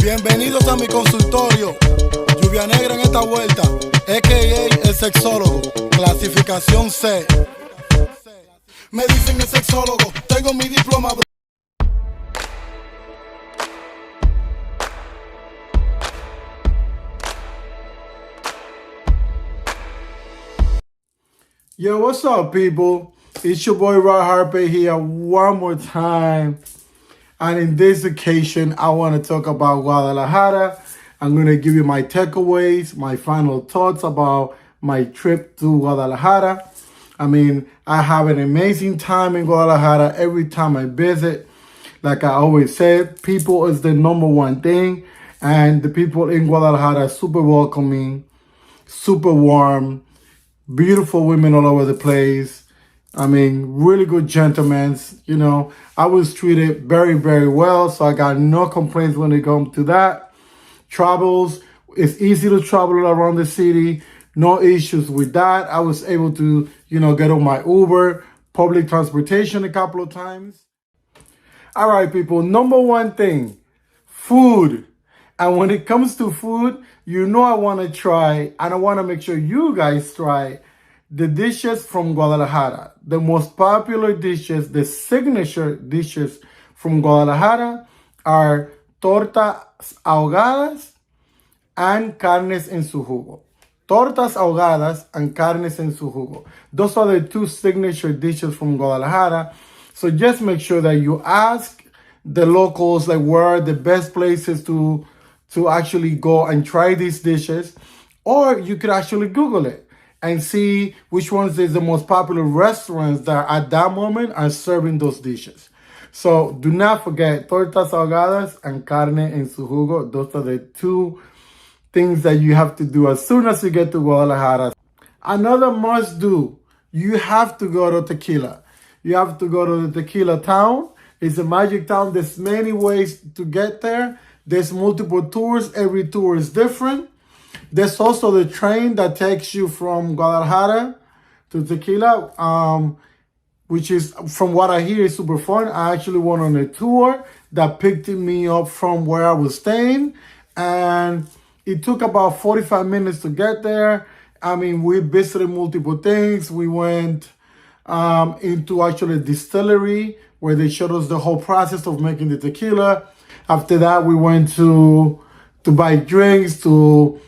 Bienvenidos a mi consultorio. Lluvia negra en esta vuelta, a.k.a. el sexólogo, clasificación C. Me dicen el sexólogo, tengo mi diploma. Yo, what's up, people? It's your boy rayharper here one more time. And in this occasion, I want to talk about Guadalajara. I'm going to give you my takeaways, my final thoughts about my trip to Guadalajara. I mean, I have an amazing time in Guadalajara every time I visit. Like I always said, people is the number one thing. And the people in Guadalajara are super welcoming, super warm, beautiful women all over the place. I mean, really good gentlemen. You know, I was treated very, very well. So I got no complaints when it comes to that. Travels, it's easy to travel around the city. No issues with that. I was able to, you know, get on my Uber, public transportation a couple of times. All right, people, number one thing, food. And when it comes to food, you know I want to try, and I want to make sure you guys try the dishes from Guadalajara. The most popular dishes, the signature dishes from Guadalajara are tortas ahogadas and carnes en su jugo. Tortas ahogadas and carnes en su jugo. Those are the two signature dishes from Guadalajara. So just make sure that you ask the locals, like, where are the best places to actually go and try these dishes. Or you could actually Google it and see which ones is the most popular restaurants that at that moment are serving those dishes. So do not forget tortas ahogadas and carne en su jugo. Those are the two things that you have to do as soon as you get to Guadalajara. Another must do, you have to go to Tequila. You have to go to the Tequila town. It's a magic town. There's many ways to get there. There's multiple tours. Every tour is different. There's also the train that takes you from Guadalajara to Tequila, which is, from what I hear, is super fun. I actually went on a tour that picked me up from where I was staying, and it took about 45 minutes to get there. I mean, we visited multiple things. We went into actually a distillery where they showed us the whole process of making the tequila. After that, we went to buy drinks to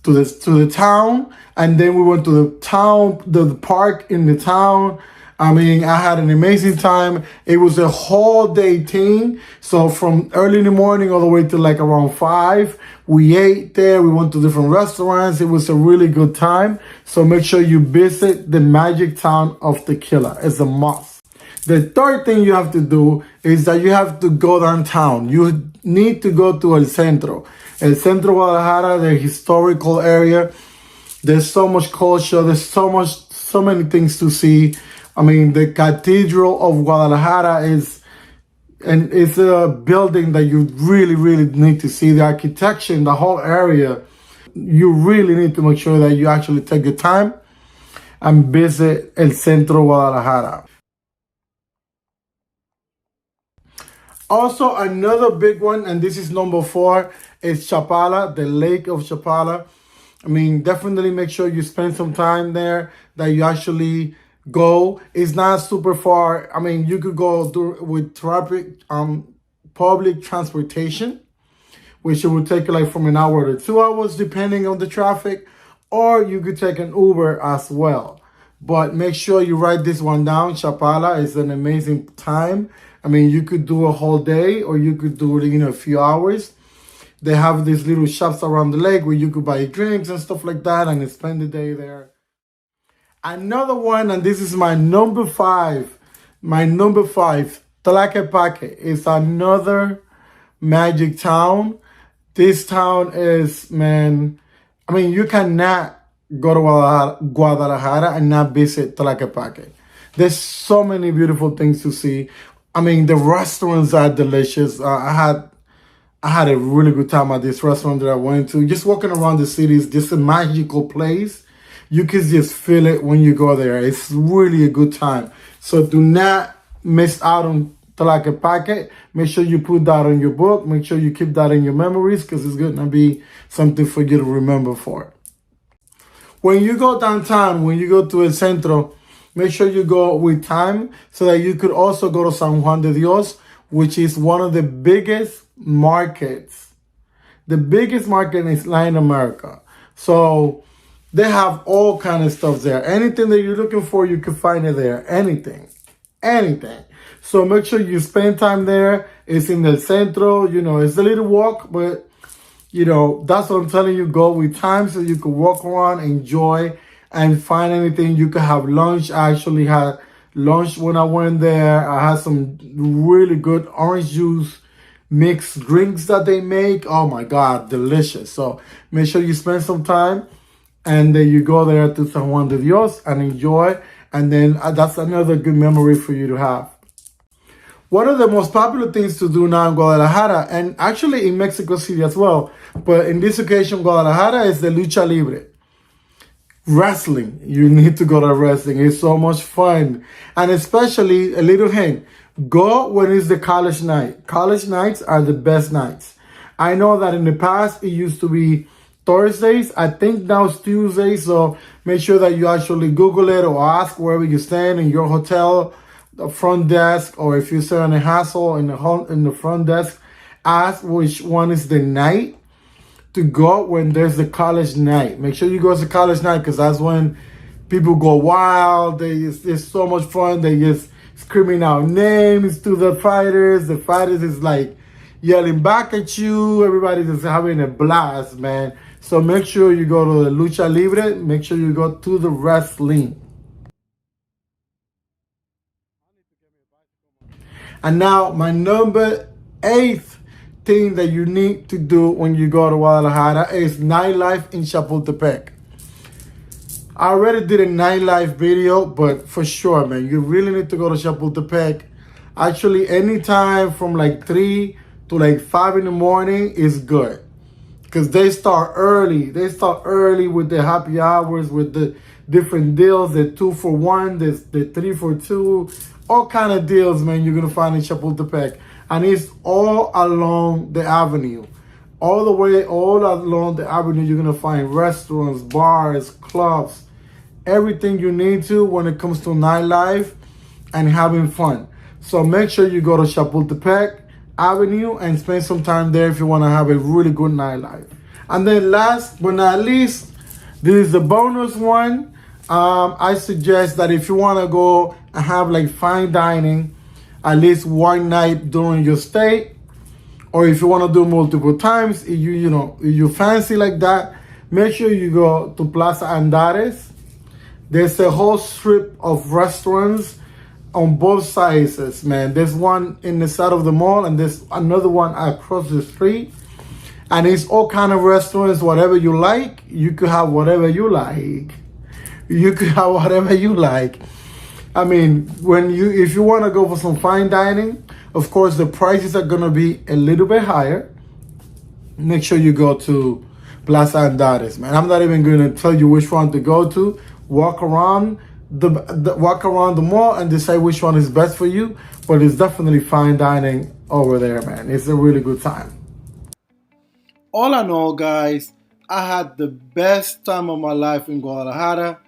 the town, and then we went to the town, the park in the town. I mean, I had an amazing time. It was a whole day thing. So from early in the morning all the way to like around 5, we ate there. We went to different restaurants. It was a really good time. So make sure you visit the magic town of Tequila. It's a must. The third thing you have to do is that you have to go downtown. You need to go to El Centro. El Centro Guadalajara, the historical area. There's so much culture. There's so many things to see. I mean, the Cathedral of Guadalajara is a building that you really, really need to see. The architecture in the whole area, you really need to make sure that you actually take the time and visit El Centro Guadalajara. Also, another big one, and this is number 4, is Chapala, the Lake of Chapala. I mean, definitely make sure you spend some time there, that you actually go. It's not super far. I mean, you could go with traffic, public transportation, which it would take like from an hour to 2 hours, depending on the traffic, or you could take an Uber as well. But make sure you write this one down. Chapala is an amazing time. I mean, you could do a whole day, or you could do it in a few hours. They have these little shops around the lake where you could buy drinks and stuff like that and spend the day there. Another one, and this is my number 5. My number 5, Tlaquepaque, is another magic town. This town is, man, I mean, you cannot go to Guadalajara and not visit Tlaquepaque. There's so many beautiful things to see. I mean, the restaurants are delicious. I had a really good time at this restaurant that I went to. Just walking around the city is just a magical place. You can just feel it when you go there. It's really a good time. So do not miss out on Tlaquepaque. Make sure you put that on your book. Make sure you keep that in your memories because it's going to be something for you to remember for. When you go downtown, when you go to El Centro, make sure you go with time so that you could also go to San Juan de Dios, which is one of the biggest markets. The biggest market in Latin America. So they have all kind of stuff there. Anything that you're looking for, you can find it there. Anything. So make sure you spend time there. It's in the centro. It's a little walk, but that's what I'm telling you. Go with time so you can walk around, enjoy, and find anything. You can have lunch. I actually had lunch when I went there. I had some really good orange juice mixed drinks that they make. Oh my God, delicious. So make sure you spend some time and then you go there to San Juan de Dios and enjoy. And then that's another good memory for you to have. One of the most popular things to do now in Guadalajara, and actually in Mexico City as well, but in this occasion, Guadalajara, is the Lucha Libre. Wrestling. You need to go to wrestling. It's so much fun. And especially, a little hint, go when it's the college night. College nights are the best nights. I know that in the past, it used to be Thursdays. I think now it's Tuesdays. So make sure that you actually Google it or ask wherever you stand in your hotel, the front desk, or if you stay on a hassle in the front desk, ask which one is the night to go when there's the college night. Make sure you go to college night because that's when people go wild. It's so much fun. They just screaming out names to the fighters. The fighters is like yelling back at you. Everybody's just having a blast, man. So make sure you go to the Lucha Libre. Make sure you go to the wrestling. And now my number 8 thing that you need to do when you go to Guadalajara is nightlife in Chapultepec. I already did a nightlife video, but for sure, man, you really need to go to Chapultepec. Actually, anytime from like 3 to like 5 in the morning is good. Because they start early. They start early with the happy hours, with the different deals, the 2 for 1, the 3 for 2, all kind of deals, man, you're going to find in Chapultepec. And it's all along the avenue. All along the avenue, you're going to find restaurants, bars, clubs, everything you need to when it comes to nightlife and having fun. So make sure you go to Chapultepec Avenue and spend some time there if you want to have a really good nightlife. And then last but not least, this is the bonus one. I suggest that if you want to go and have like fine dining at least one night during your stay, or if you want to do multiple times, if you fancy like that, make sure you go to Plaza Andares. There's a whole strip of restaurants on both sides, man. There's one in the side of the mall and there's another one across the street. And it's all kind of restaurants, whatever you like. You could have whatever you like. I mean, if you want to go for some fine dining, of course, the prices are going to be a little bit higher. Make sure you go to Plaza Andares, man. I'm not even going to tell you which one to go to. Walk around the mall and decide which one is best for you. But it's definitely fine dining over there, man. It's a really good time. All in all, guys, I had the best time of my life in Guadalajara.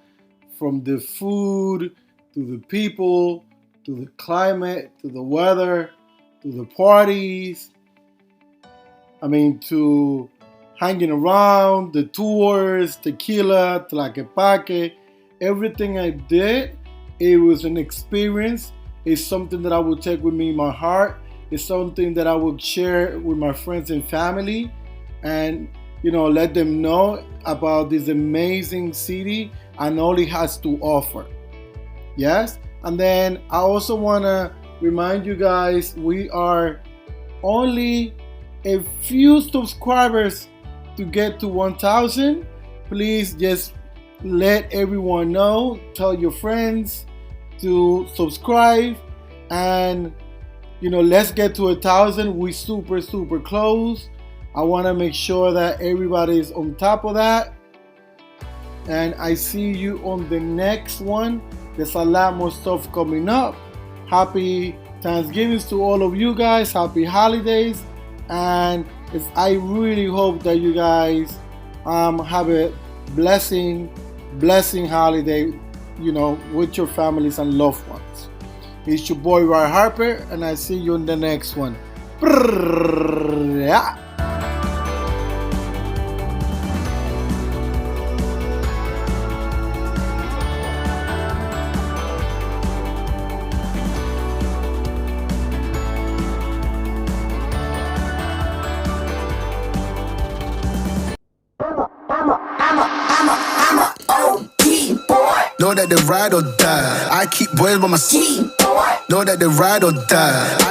From the food, to the people, to the climate, to the weather, to the parties. I mean, to hanging around, the tours, Tequila, Tlaquepaque, everything I did, it was an experience. It's something that I will take with me in my heart. It's something that I will share with my friends and family and, let them know about this amazing city and all it has to offer. Yes? And then I also want to remind you guys, we are only a few subscribers to get to 1,000. Please just let everyone know. Tell your friends to subscribe. And, let's get to 1,000. We're super, super close. I want to make sure that everybody is on top of that. And I see you on the next one. There's a lot more stuff coming up. Happy Thanksgiving to all of you guys. Happy holidays. And I really hope that you guys have a blessing holiday, with your families and loved ones. It's your boy Ray Harper, and I see you in the next one. Yeah. Know that they ride or die. I keep boys by my side. Know that they ride or die.